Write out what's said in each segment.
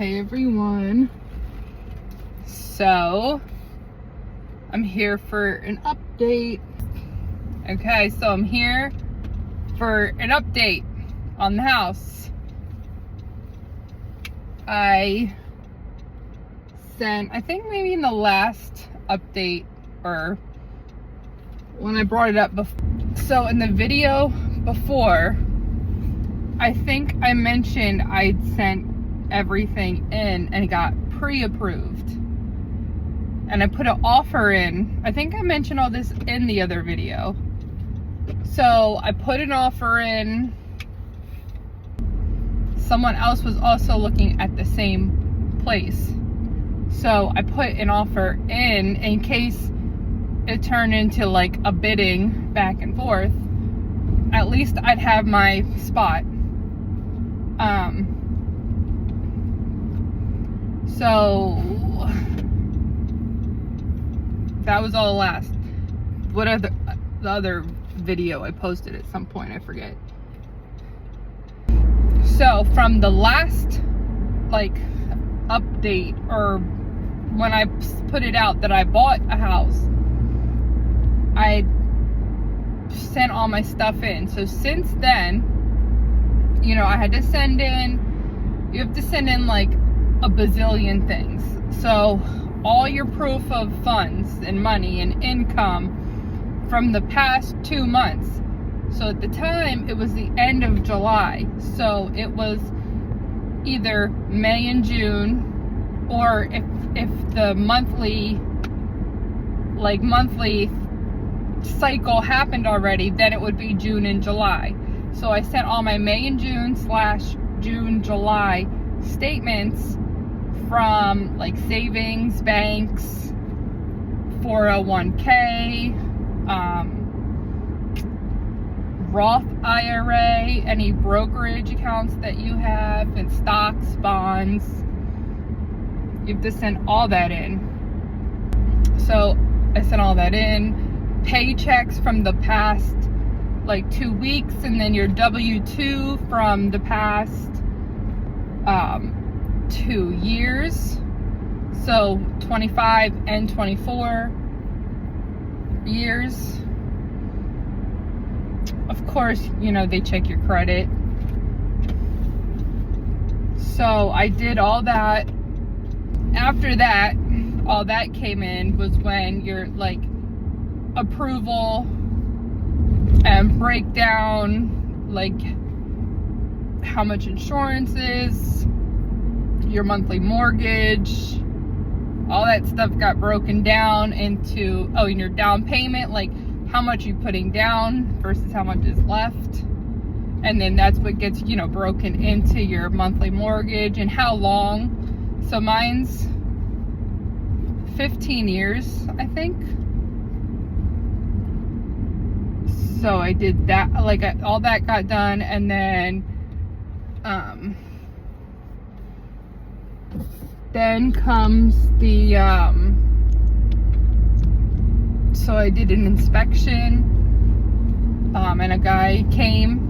Hey everyone. So I'm here for an update. Okay, so I'm here for an update on the house. I sent, I think maybe in the last update or when I brought it up before. So in the video before, I think I mentioned I'd sent everything in and it got pre-approved. And I put an offer in. I think I mentioned all this in the other video. So I put an offer in. Someone else was also looking at the same place. So I put an offer in case it turned into like a bidding back and forth. At least I'd have my spot. So that was all last. What are the other video I posted at some point? I forget. So from the last like update or when I put it out that I bought a house, I sent all my stuff in. So since then, you know, I had to send in, you have to send in like a bazillion things. So all your proof of funds and money and income from the past 2 months. So at the time it was the end of July. So it was either May and June, or if the monthly cycle happened already, then it would be June and July. So I sent all my May and June / June, July statements from like savings, banks, 401k, Roth IRA, any brokerage accounts that you have, and stocks, bonds. You have to send all that in. So I sent all that in. Paychecks from the past like 2 weeks, and then your W-2 from the past 2 years. So 25 and 24 years. Of course, you know, they check your credit. So I did all that. After that, all that came in was when your like approval and breakdown, like how much insurance is, your monthly mortgage, all that stuff got broken down into, oh, and your down payment, like how much you're putting down versus how much is left. And then that's what gets, you know, broken into your monthly mortgage and how long. So mine's 15 years, I think. So I did that, like all that got done, and then comes the so I did an inspection, and a guy came.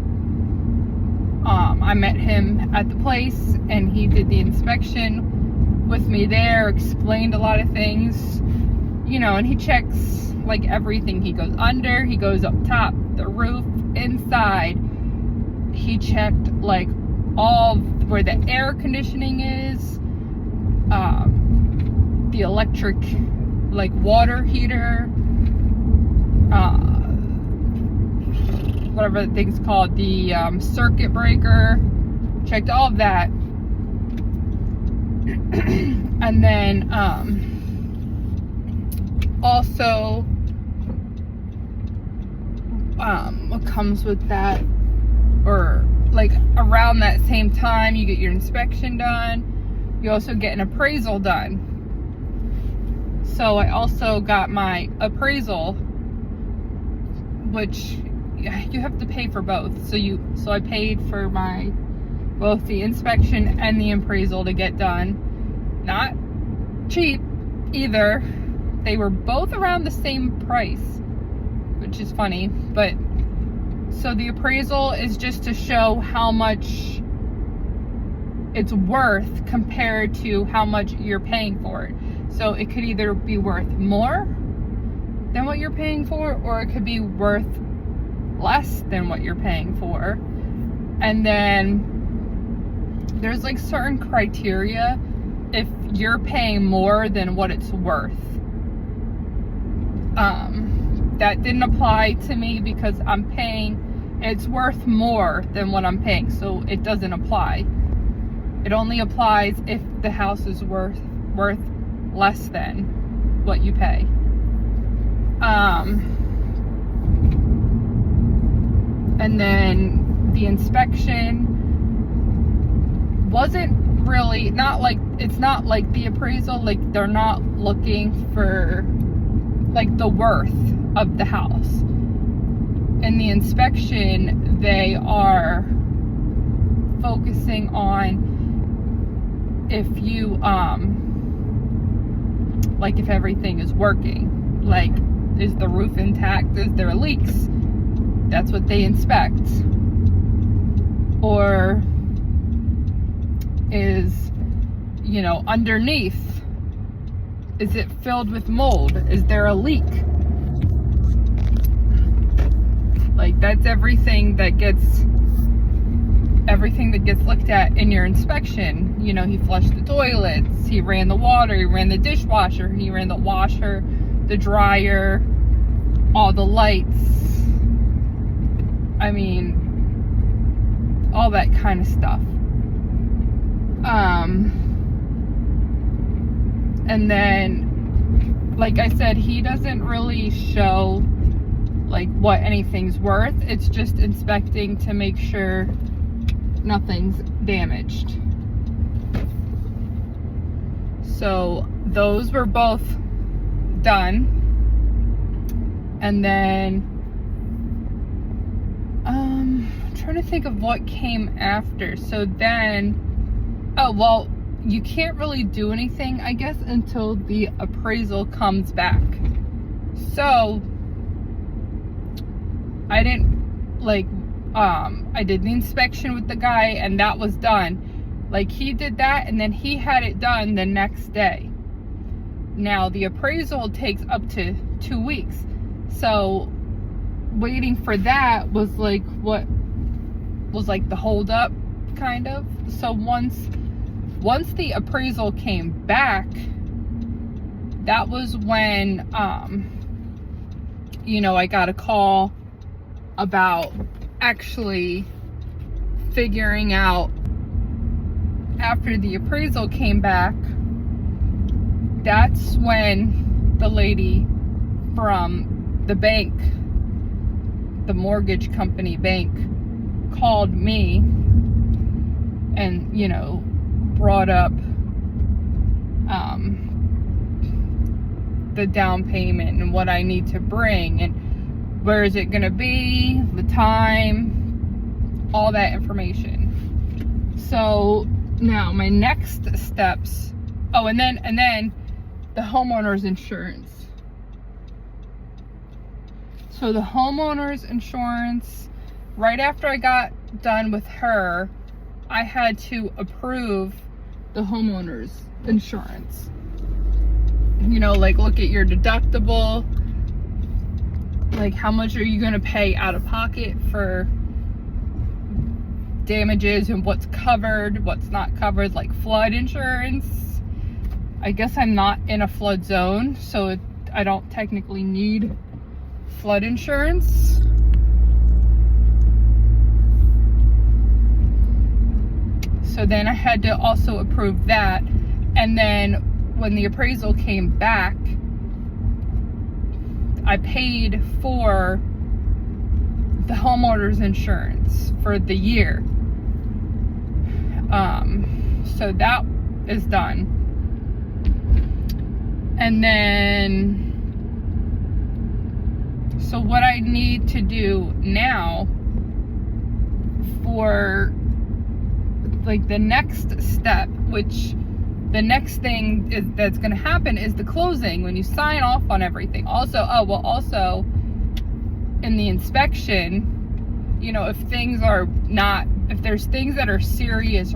I met him at the place, and he did the inspection with me there, explained a lot of things, you know, and he checks like everything. He goes under, he goes up top, the roof, inside. He checked like all where the air conditioning is, the electric like water heater, whatever the thing's called, the circuit breaker. Checked all of that. And then also what comes with that, or like around that same time you get your inspection done, you also get an appraisal done. So I also got my appraisal, which you have to pay for both. So I paid for my both the inspection and the appraisal to get done. Not cheap either. They were both around the same price, which is funny. But so the appraisal is just to show how much it's worth compared to how much you're paying for it. So it could either be worth more than what you're paying for, or it could be worth less than what you're paying for. And then there's like certain criteria if you're paying more than what it's worth. That didn't apply to me because it's worth more than what I'm paying, so it doesn't apply. It only applies if the house is worth less than what you pay. And then the inspection wasn't really, it's not like the appraisal, like they're not looking for like the worth of the house. In the inspection, they are focusing on if you like if everything is working, like is the roof intact, is there leaks? That's what they inspect. Or is, underneath, is it filled with mold? Is there a leak? Like that's everything that gets looked at in your inspection. He flushed the toilets, he ran the water, he ran the dishwasher, he ran the washer, the dryer, all the lights. I mean, all that kind of stuff. And then, like I said, he doesn't really show like what anything's worth. It's just inspecting to make sure nothing's damaged. So those were both done. And then I'm trying to think of what came after. So then, you can't really do anything, I guess, until the appraisal comes back. So I didn't I did the inspection with the guy, and that was done. Like, he did that, and then he had it done the next day. Now the appraisal takes up to 2 weeks, so waiting for that was like what was like the hold up, kind of. So once the appraisal came back, that was when I got a call about actually figuring out, after the appraisal came back, that's when the lady from the bank, the mortgage company bank, called me and brought up the down payment and what I need to bring and where is it going to be, the time, all that information. So now my next steps, and then the homeowner's insurance. So the homeowner's insurance, right after I got done with her, I had to approve the homeowner's insurance. Like look at your deductible, like how much are you going to pay out of pocket for damages and what's covered, what's not covered, like flood insurance. I guess I'm not in a flood zone, so I don't technically need flood insurance. So then I had to also approve that. And then when the appraisal came back, I paid for the homeowner's insurance for the year. So that is done. And then, so what I need to do now for like the next step, which the next thing that's going to happen is the closing, when you sign off on everything. Also in the inspection, if there's things that are serious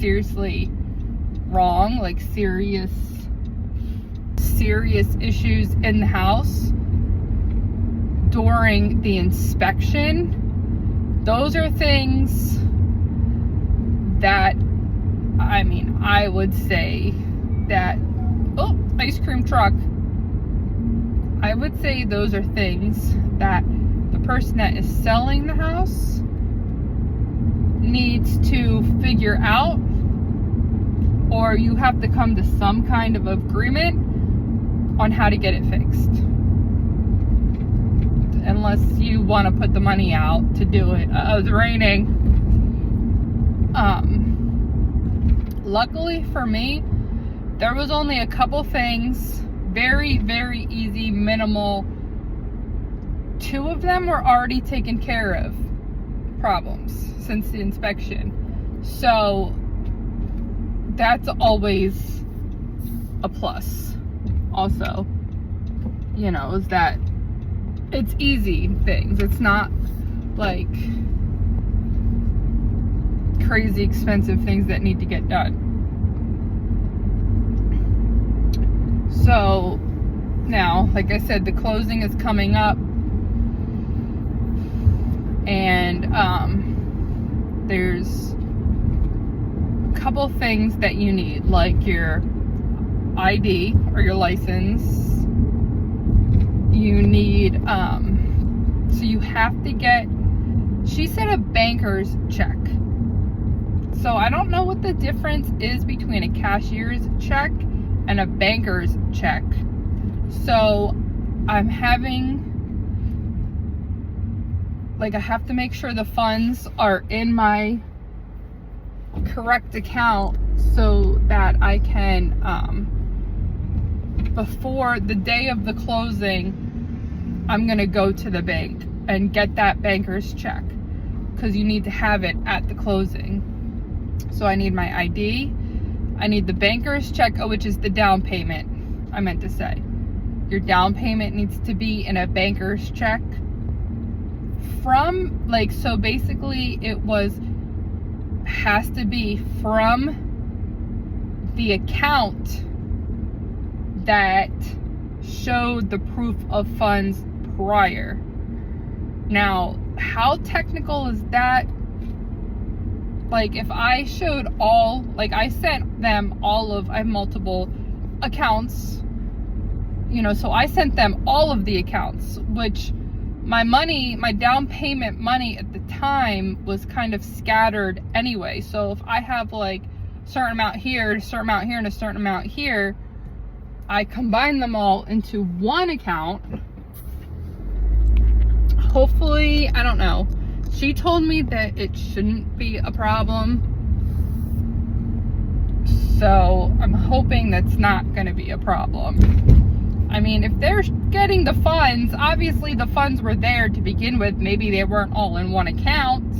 seriously wrong, like serious issues in the house during the inspection, those are things that, I mean, I would say that, oh, ice cream truck. I would say those are things that the person that is selling the house needs to figure out, or you have to come to some kind of agreement on how to get it fixed. Unless you want to put the money out to do it. It's raining. Luckily for me, there was only a couple things, very, very easy, minimal. 2 of them were already taken care of, problems, since the inspection. So that's always a plus. Also, you know, is that it's easy things. It's not like crazy expensive things that need to get done. So now, like I said, the closing is coming up, and there's a couple things that you need, like your ID or your license. You need so you have to get, she said, a banker's check. So I don't know what the difference is between a cashier's check and a banker's check. So I'm having, like, I have to make sure the funds are in my correct account so that I can, before the day of the closing, I'm gonna go to the bank and get that banker's check, because you need to have it at the closing. So I need my ID, I need the banker's check, which is the down payment, I meant to say. Your down payment needs to be in a banker's check from, like, so basically it has to be from the account that showed the proof of funds prior. Now, how technical is that? Like, if I showed all, like, I sent them all of, I have multiple accounts, you know, so I sent them all of the accounts, which my money, my down payment money at the time was kind of scattered anyway. So if I have like a certain amount here, a certain amount here, and a certain amount here, I combine them all into one account. Hopefully, I don't know. She told me that it shouldn't be a problem. So I'm hoping that's not going to be a problem. I mean, if they're getting the funds, obviously the funds were there to begin with. Maybe they weren't all in one account.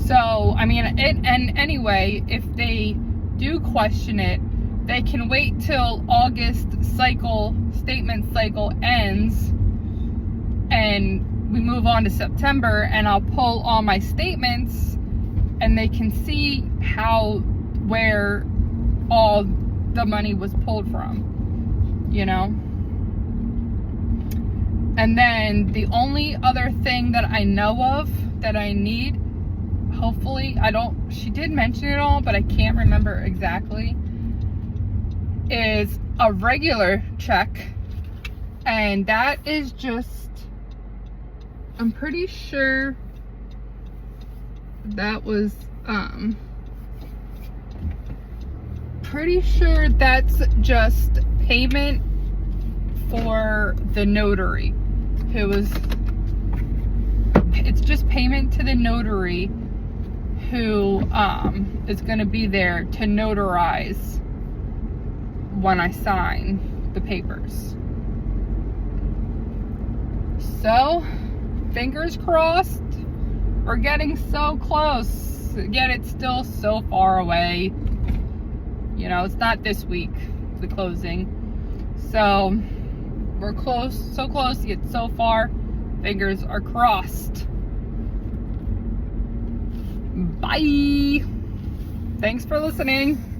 So, I mean, and anyway, if they do question it, they can wait till August statement cycle ends, and we move on to September, and I'll pull all my statements, and they can see where all the money was pulled from, you know. And then the only other thing that I know of that I need, hopefully, she did mention it all, but I can't remember exactly, is a regular check. And that is just, I'm pretty sure that was, pretty sure that's just payment for the notary, it's just payment to the notary who is going to be there to notarize when I sign the papers. So, fingers crossed, we're getting so close, yet it's still so far away. You know, it's not this week, the closing. So, we're close, so close, yet so far. Fingers are crossed. Bye. Thanks for listening.